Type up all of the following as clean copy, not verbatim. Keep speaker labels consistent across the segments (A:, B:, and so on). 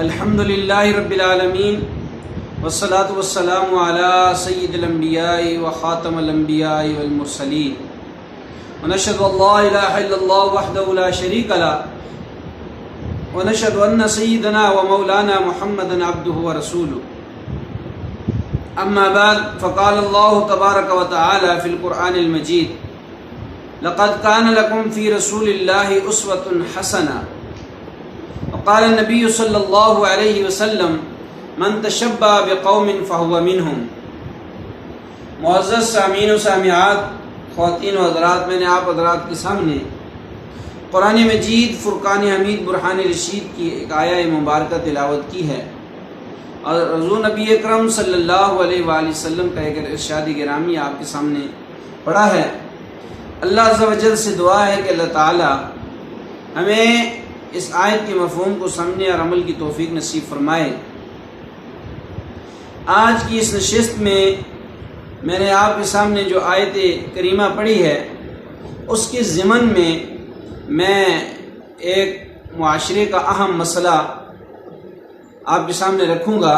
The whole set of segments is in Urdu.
A: الحمد للہ رب العالمین والصلاة والسلام علی سید الانبیاء وخاتم الانبیاء والمرسلین ونشهد ان لا الہ الا اللہ وحدہ لا شریک لہ ونشهد ان سیدنا ومولانا محمدا عبدہ ورسولہ اما بعد فقال اللہ تبارک وتعالی فی القرآن المجید لقد کان لکم فی رسول اللہ اسوۃ حسنہ وقال النبی صلی اللہ علیہ وسلم من تشبہ بقوم فہو منہم۔ معزز سامعین و سامعات، خواتین و حضرات، میں نے آپ حضرات کے سامنے قرآن مجید فرقان حمید برہان رشید کی ایک آیہ مبارکہ تلاوت کی ہے اور حضور نبی اکرم صلی اللہ علیہ وآلہ وسلم کا ایک ارشاد گرامی آپ کے سامنے پڑھا ہے۔ اللہ عز و جل سے دعا ہے کہ اللہ تعالی ہمیں اس آیت کے مفہوم کو سمجھنے اور عمل کی توفیق نصیب فرمائے۔ آج کی اس نشست میں نے آپ کے سامنے جو آیت کریمہ پڑھی ہے اس کے ضمن میں ایک معاشرے کا اہم مسئلہ آپ کے سامنے رکھوں گا۔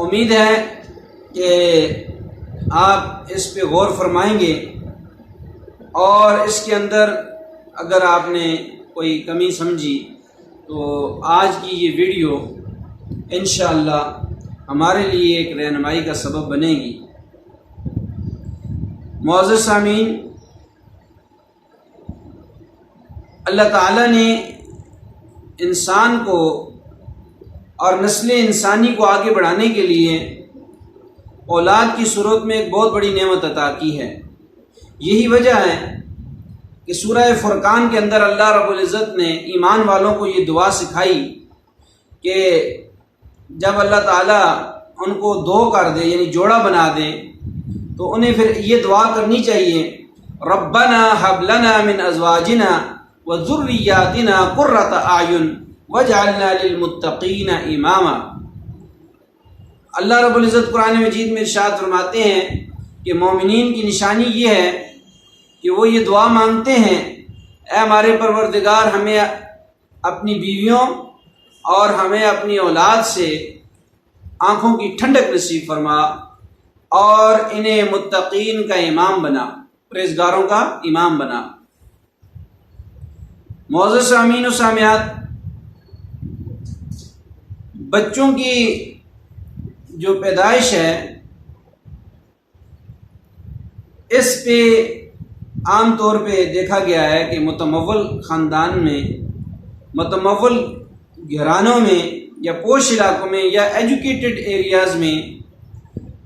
A: امید ہے کہ آپ اس پہ غور فرمائیں گے اور اس کے اندر اگر آپ نے کوئی کمی سمجھی تو آج کی یہ ویڈیو انشاءاللہ ہمارے لیے ایک رہنمائی کا سبب بنے گی۔ معزز سامعین، اللہ تعالیٰ نے انسان کو اور نسل انسانی کو آگے بڑھانے کے لیے اولاد کی صورت میں ایک بہت بڑی نعمت عطا کی ہے۔ یہی وجہ ہے کہ سورہ فرقان کے اندر اللہ رب العزت نے ایمان والوں کو یہ دعا سکھائی کہ جب اللہ تعالیٰ ان کو دو کر دے یعنی جوڑا بنا دے تو انہیں پھر یہ دعا کرنی چاہیے، ربنا ہب لنا من ازواجنا وذریاتنا قرۃ اعین واجعلنا للمتقین اماما۔ اللہ رب العزت قرآن مجید میں ارشاد فرماتے ہیں کہ مومنین کی نشانی یہ ہے کہ وہ یہ دعا مانگتے ہیں، اے ہمارے پروردگار ہمیں اپنی بیویوں اور ہمیں اپنی اولاد سے آنکھوں کی ٹھنڈک نصیب فرما اور انہیں متقین کا امام بنا، پرہیزگاروں کا امام بنا۔ معزز سامعین و سامعات، بچوں کی جو پیدائش ہے اس پہ عام طور پہ دیکھا گیا ہے کہ متمول خاندان میں، متمول گھرانوں میں یا پوش علاقوں میں یا ایجوکیٹڈ ایریاز میں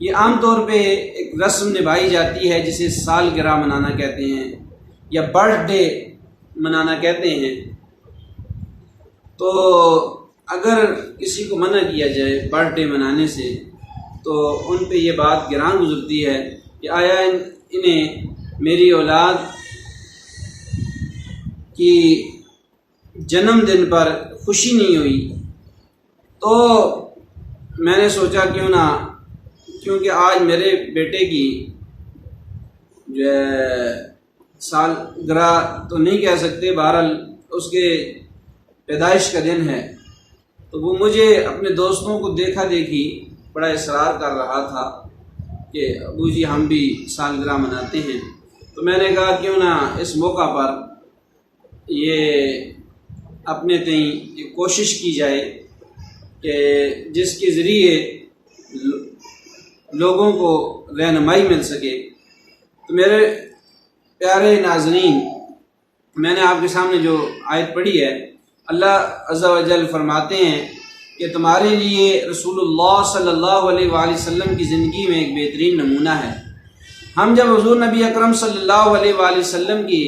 A: یہ عام طور پہ ایک رسم نبھائی جاتی ہے جسے سالگرہ منانا کہتے ہیں یا برتھ ڈے منانا کہتے ہیں۔ تو اگر کسی کو منع کیا جائے برتھ ڈے منانے سے تو ان پہ یہ بات گراں گزرتی ہے کہ آیا انہیں میری اولاد کی جنم دن پر خوشی نہیں ہوئی۔ تو میں نے سوچا کیوں نہ، کیونکہ آج میرے بیٹے کی جو ہے سالگرہ تو نہیں کہہ سکتے، بہرحال اس کے پیدائش کا دن ہے، تو وہ مجھے اپنے دوستوں کو دیکھا دیکھی بڑا اصرار کر رہا تھا کہ ابو جی ہم بھی سالگرہ مناتے ہیں۔ تو میں نے کہا کیوں نہ اس موقع پر یہ اپنے تئیں یہ کوشش کی جائے کہ جس کے ذریعے لوگوں کو رہنمائی مل سکے۔ تو میرے پیارے ناظرین، میں نے آپ کے سامنے جو آیت پڑھی ہے، اللہ عز و جل فرماتے ہیں کہ تمہارے لیے رسول اللہ صلی اللہ علیہ وآلہ وسلم کی زندگی میں ایک بہترین نمونہ ہے۔ ہم جب حضور نبی اکرم صلی اللہ علیہ وآلہ وسلم کی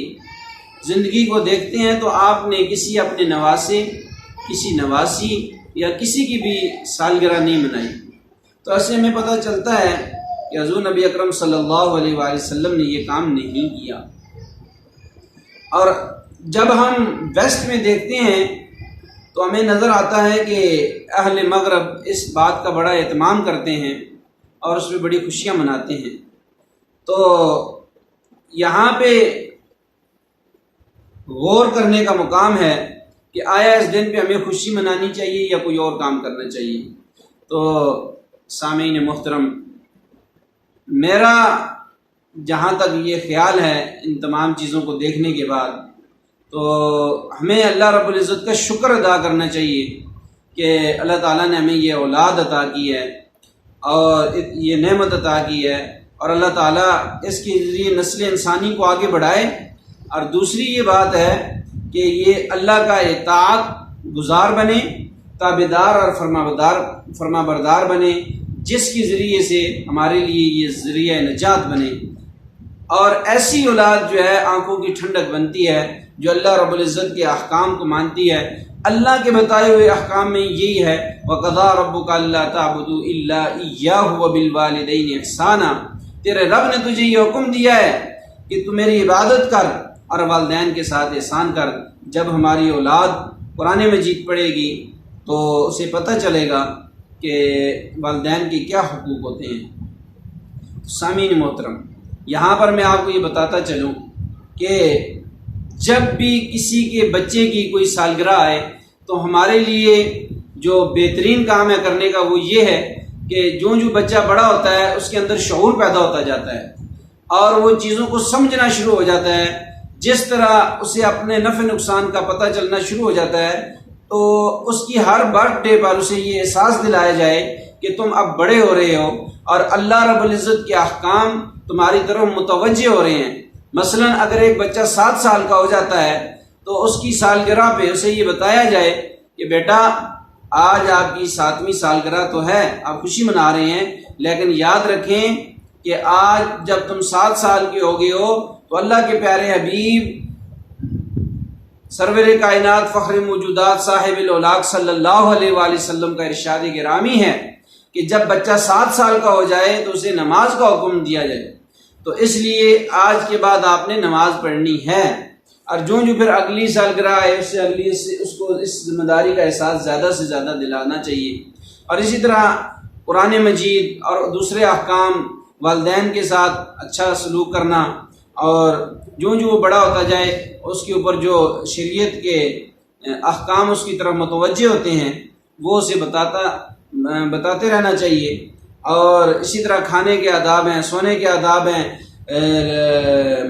A: زندگی کو دیکھتے ہیں تو آپ نے کسی اپنے نواسے، کسی نواسی یا کسی کی بھی سالگرہ نہیں منائی۔ تو ایسے ہمیں پتہ چلتا ہے کہ حضور نبی اکرم صلی اللہ علیہ وآلہ وسلم نے یہ کام نہیں کیا۔ اور جب ہم ویسٹ میں دیکھتے ہیں تو ہمیں نظر آتا ہے کہ اہل مغرب اس بات کا بڑا اہتمام کرتے ہیں اور اس میں بڑی خوشیاں مناتے ہیں۔ تو یہاں پہ غور کرنے کا مقام ہے کہ آیا اس دن پہ ہمیں خوشی منانی چاہیے یا کوئی اور کام کرنا چاہیے؟ تو سامعین محترم، میرا جہاں تک یہ خیال ہے ان تمام چیزوں کو دیکھنے کے بعد، تو ہمیں اللہ رب العزت کا شکر ادا کرنا چاہیے کہ اللہ تعالیٰ نے ہمیں یہ اولاد عطا کی ہے اور یہ نعمت عطا کی ہے، اور اللہ تعالیٰ اس کے ذریعے نسل انسانی کو آگے بڑھائے۔ اور دوسری یہ بات ہے کہ یہ اللہ کا اطاعت گزار بنے، تابعدار اور فرما بردار بنے، جس کے ذریعے سے ہمارے لیے یہ ذریعہ نجات بنے، اور ایسی اولاد جو ہے آنکھوں کی ٹھنڈک بنتی ہے، جو اللہ رب العزت کے احکام کو مانتی ہے۔ اللہ کے بتائے ہوئے احکام میں یہی ہے وَقَضَىٰ رَبُّكَ أَلَّا تَعْبُدُوا إِلَّا إِيَّاهُ وَبِالْوَالِدَيْنِ إِحْسَانًا، تیرے رب نے تجھے یہ حکم دیا ہے کہ تو میری عبادت کر اور والدین کے ساتھ احسان کر۔ جب ہماری اولاد قرآن مجید پڑھے گی تو اسے پتہ چلے گا کہ والدین کے کیا حقوق ہوتے ہیں۔ سامعین محترم، یہاں پر میں آپ کو یہ بتاتا چلوں کہ جب بھی کسی کے بچے کی کوئی سالگرہ آئے تو ہمارے لیے جو بہترین کام ہے کرنے کا وہ یہ ہے کہ جو بچہ بڑا ہوتا ہے اس کے اندر شعور پیدا ہوتا جاتا ہے اور وہ چیزوں کو سمجھنا شروع ہو جاتا ہے۔ جس طرح اسے اپنے نفع نقصان کا پتہ چلنا شروع ہو جاتا ہے تو اس کی ہر برتھ ڈے پر اسے یہ احساس دلایا جائے کہ تم اب بڑے ہو رہے ہو اور اللہ رب العزت کے احکام تمہاری طرف متوجہ ہو رہے ہیں۔ مثلا اگر ایک بچہ 7 سال کا ہو جاتا ہے تو اس کی سالگرہ پہ اسے یہ بتایا جائے کہ بیٹا آج آپ کی 7ویں سالگرہ تو ہے، آپ خوشی منا رہے ہیں، لیکن یاد رکھیں کہ آج جب تم 7 سال کے ہو گئے ہو تو اللہ کے پیارے حبیب سرور کائنات فخر موجودات صاحب الاولاق صلی اللہ علیہ وآلہ وسلم کا ارشاد گرامی ہے کہ جب بچہ 7 سال کا ہو جائے تو اسے نماز کا حکم دیا جائے۔ تو اس لیے آج کے بعد آپ نے نماز پڑھنی ہے، اور جو پھر اگلی سالگرہ ہے اس کو اس ذمہ داری کا احساس زیادہ سے زیادہ دلانا چاہیے۔ اور اسی طرح قرآن مجید اور دوسرے احکام، والدین کے ساتھ اچھا سلوک کرنا، اور جو وہ بڑا ہوتا جائے اس کے اوپر جو شریعت کے احکام اس کی طرف متوجہ ہوتے ہیں وہ اسے بتاتے رہنا چاہیے۔ اور اسی طرح کھانے کے آداب ہیں، سونے کے آداب ہیں،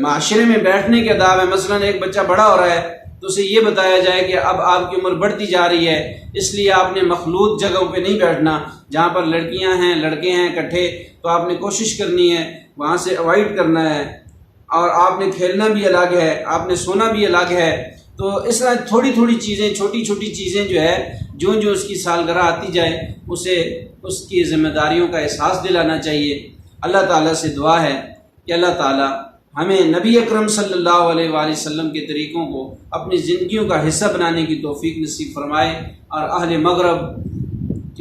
A: معاشرے میں بیٹھنے کے آداب ہیں۔ مثلا ایک بچہ بڑا ہو رہا ہے تو اسے یہ بتایا جائے کہ اب آپ کی عمر بڑھتی جا رہی ہے، اس لیے آپ نے مخلوط جگہوں پہ نہیں بیٹھنا، جہاں پر لڑکیاں ہیں لڑکے ہیں اکٹھے تو آپ نے کوشش کرنی ہے وہاں سے اوائڈ کرنا ہے، اور آپ نے کھیلنا بھی الگ ہے، آپ نے سونا بھی الگ ہے۔ تو اس طرح تھوڑی تھوڑی چیزیں، چھوٹی چھوٹی چیزیں جو ہے جو اس کی سالگرہ آتی جائے اسے اس کی ذمہ داریوں کا احساس دلانا چاہیے۔ اللہ تعالیٰ سے دعا ہے کہ اللہ تعالیٰ ہمیں نبی اکرم صلی اللہ علیہ وآلہ وسلم کے طریقوں کو اپنی زندگیوں کا حصہ بنانے کی توفیق نصیب فرمائے، اور اہل مغرب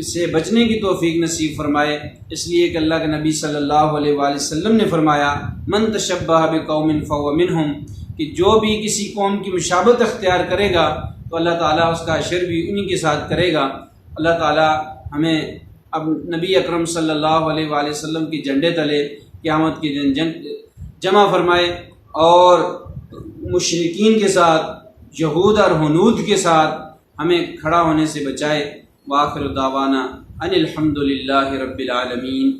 A: سے بچنے کی توفیق نصیب فرمائے، اس لیے کہ اللہ کے نبی صلی اللہ علیہ وآلہ وسلم نے فرمایا من تشبہ بقوم فہو منہم، کہ جو بھی کسی قوم کی مشابہت اختیار کرے گا تو اللہ تعالیٰ اس کا حشر بھی انہی کے ساتھ کرے گا۔ اللہ تعالیٰ ہمیں اب نبی اکرم صلی اللہ علیہ وآلہ وسلم کی جھنڈے تلے قیامت کے دن جمع فرمائے، اور مشرکین کے ساتھ، یہود اور ہنود کے ساتھ ہمیں کھڑا ہونے سے بچائے۔ وآخر دعوانا ان الحمد للہ رب العالمین۔